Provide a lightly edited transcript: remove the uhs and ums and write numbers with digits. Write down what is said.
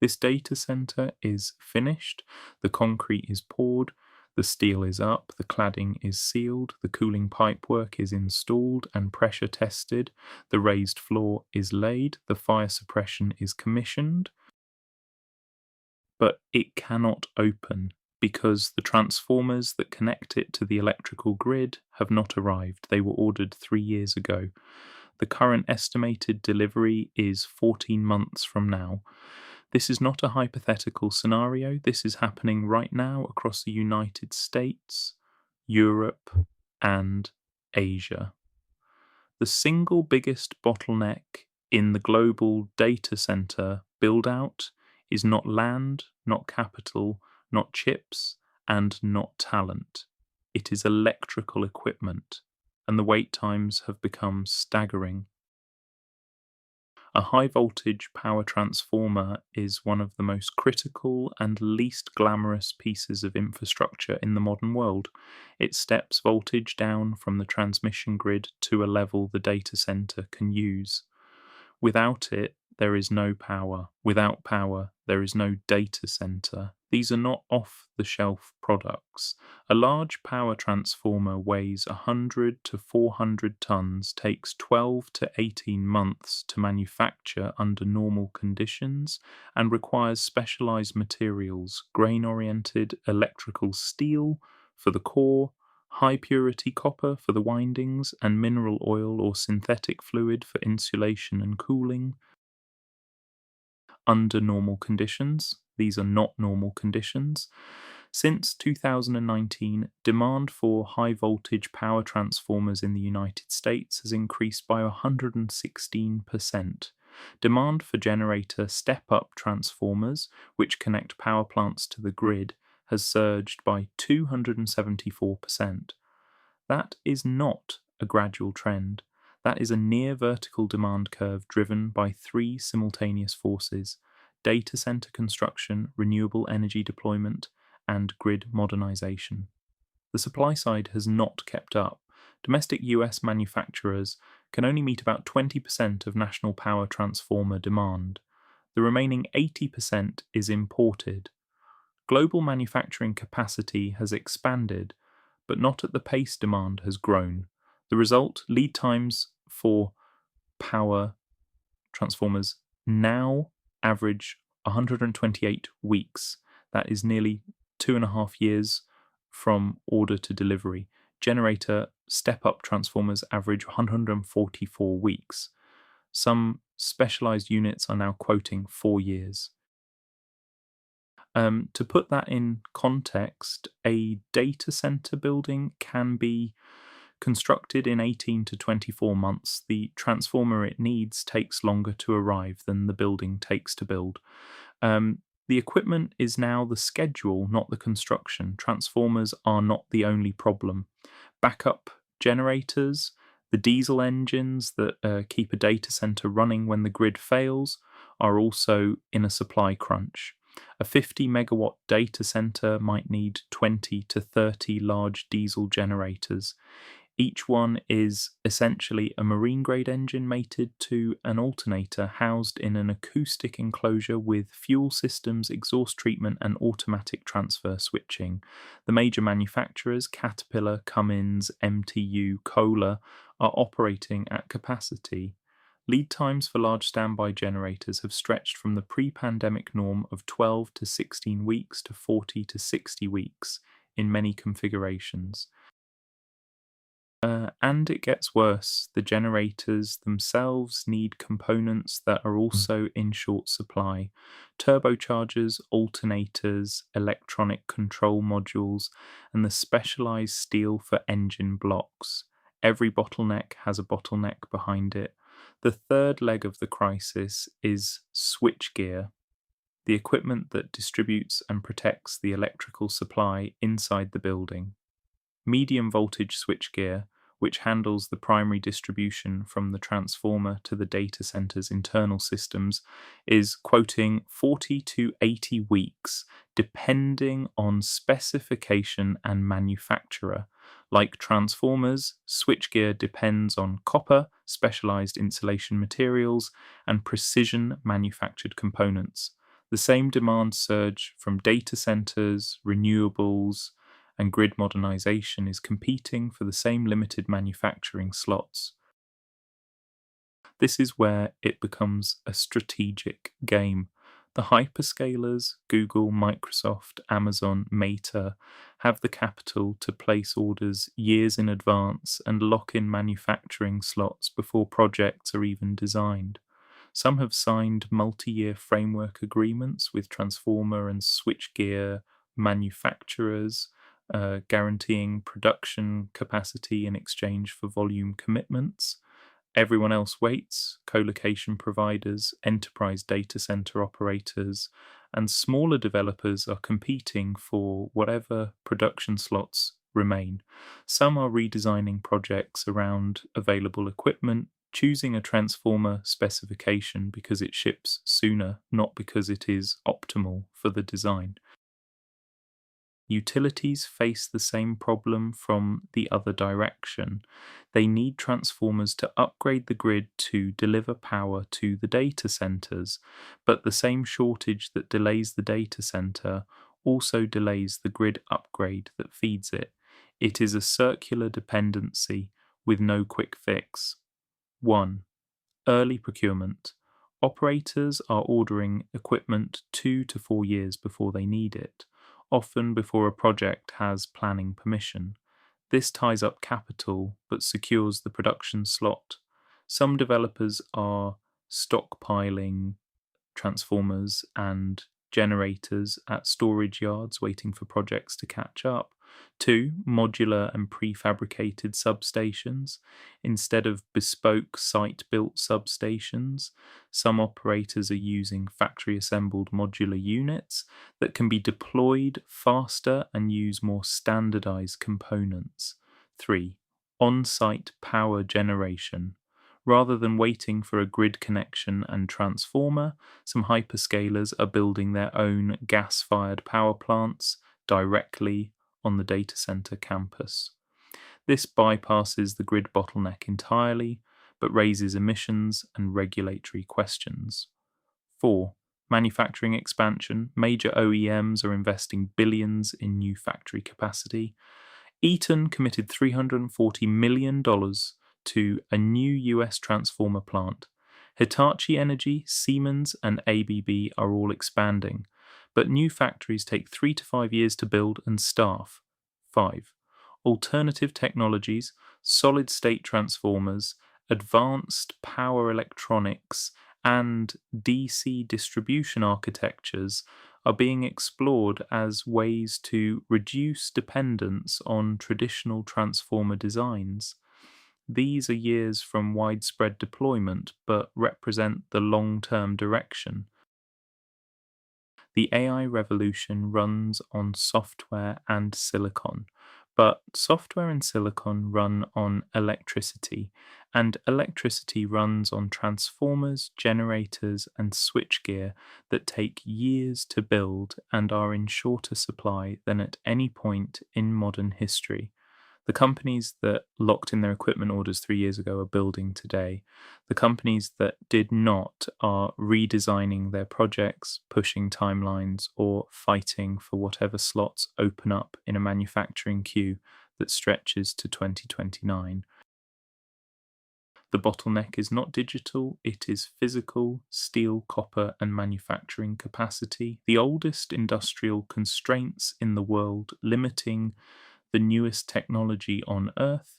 This data center is finished, the concrete is poured, the steel is up, the cladding is sealed, the cooling pipework is installed and pressure tested, the raised floor is laid, the fire suppression is commissioned, but it cannot open because the transformers that connect it to the electrical grid have not arrived. They were ordered 3 years ago. The current estimated delivery is 14 months from now. This is not a hypothetical scenario. This is happening right now across the United States, Europe, and Asia. The single biggest bottleneck in the global data center build-out is not land, not capital, not chips, and not talent. It is electrical equipment, and the wait times have become staggering. A high voltage power transformer is one of the most critical and least glamorous pieces of infrastructure in the modern world. It steps voltage down from the transmission grid to a level the data center can use. Without it, there is no power. Without power, there is no data center. These are not off-the-shelf products. A large power transformer weighs 100 to 400 tons, takes 12 to 18 months to manufacture under normal conditions, and requires specialized materials, grain-oriented electrical steel for the core, high-purity copper for the windings, and mineral oil or synthetic fluid for insulation and cooling. Under normal conditions, these are not normal conditions. Since 2019, demand for high-voltage power transformers in the United States has increased by 116%. Demand for generator step-up transformers, which connect power plants to the grid, has surged by 274%. That is not a gradual trend. That is a near vertical demand curve driven by three simultaneous forces: data center construction, renewable energy deployment, and grid modernization. The supply side has not kept up. Domestic US manufacturers can only meet about 20% of national power transformer demand. The remaining 80% is imported. Global manufacturing capacity has expanded, but not at the pace demand has grown. The result, lead times for power transformers now average 128 weeks. That is nearly 2.5 years from order to delivery. Generator step-up transformers average 144 weeks. Some specialized units are now quoting 4 years. To put that in context, a data center building can be constructed in 18 to 24 months. The transformer it needs takes longer to arrive than the building takes to build. The equipment is now the schedule, not the construction. Transformers are not the only problem. Backup generators, the diesel engines that keep a data center running when the grid fails, are also in a supply crunch. A 50 megawatt data center might need 20 to 30 large diesel generators. Each one is essentially a marine grade engine mated to an alternator housed in an acoustic enclosure with fuel systems, exhaust treatment, and automatic transfer switching. The major manufacturers, Caterpillar, Cummins, MTU, Kohler, are operating at capacity. Lead times for large standby generators have stretched from the pre-pandemic norm of 12 to 16 weeks to 40 to 60 weeks in many configurations. And it gets worse. The generators themselves need components that are also in short supply: turbochargers, alternators, electronic control modules, and the specialized steel for engine blocks. Every bottleneck has a bottleneck behind it. The third leg of the crisis is switchgear, the equipment that distributes and protects the electrical supply inside the building. Medium voltage switchgear, which handles the primary distribution from the transformer to the data center's internal systems, is quoting 40 to 80 weeks, depending on specification and manufacturer. Like transformers, switchgear depends on copper, specialized insulation materials, and precision manufactured components. The same demand surge from data centers, renewables, and grid modernization is competing for the same limited manufacturing slots. This is where it becomes a strategic game. The hyperscalers, Google, Microsoft, Amazon, Meta, have the capital to place orders years in advance and lock in manufacturing slots before projects are even designed. Some have signed multi year framework agreements with transformer and switchgear manufacturers, guaranteeing production capacity in exchange for volume commitments. Everyone else waits: co-location providers, enterprise data center operators, and smaller developers are competing for whatever production slots remain. Some are redesigning projects around available equipment, choosing a transformer specification because it ships sooner, not because it is optimal for the design. Utilities face the same problem from the other direction. They need transformers to upgrade the grid to deliver power to the data centers, but the same shortage that delays the data center also delays the grid upgrade that feeds it. It is a circular dependency with no quick fix. 1. Early procurement. Operators are ordering equipment 2 to 4 years before they need it, often before a project has planning permission. This ties up capital but secures the production slot. Some developers are stockpiling transformers and generators at storage yards waiting for projects to catch up. 2. Modular and prefabricated substations. Instead of bespoke site built substations, some operators are using factory assembled modular units that can be deployed faster and use more standardized components. 3. On site power generation. Rather than waiting for a grid connection and transformer, some hyperscalers are building their own gas fired power plants directly on the data center campus. This bypasses the grid bottleneck entirely, but raises emissions and regulatory questions. 4. Manufacturing expansion. Major OEMs are investing billions in new factory capacity. Eaton committed $340 million to a new US transformer plant. Hitachi Energy, Siemens, and ABB are all expanding, but new factories take 3 to 5 years to build and staff. 5. Alternative technologies, solid state transformers, advanced power electronics, and DC distribution architectures are being explored as ways to reduce dependence on traditional transformer designs. These are years from widespread deployment, but represent the long-term direction. The AI revolution runs on software and silicon, but software and silicon run on electricity, and electricity runs on transformers, generators, and switchgear that take years to build and are in shorter supply than at any point in modern history. The companies that locked in their equipment orders 3 years ago are building today. The companies that did not are redesigning their projects, pushing timelines, or fighting for whatever slots open up in a manufacturing queue that stretches to 2029. The bottleneck is not digital, it is physical: steel, copper, and manufacturing capacity. The oldest industrial constraints in the world limiting the newest technology on Earth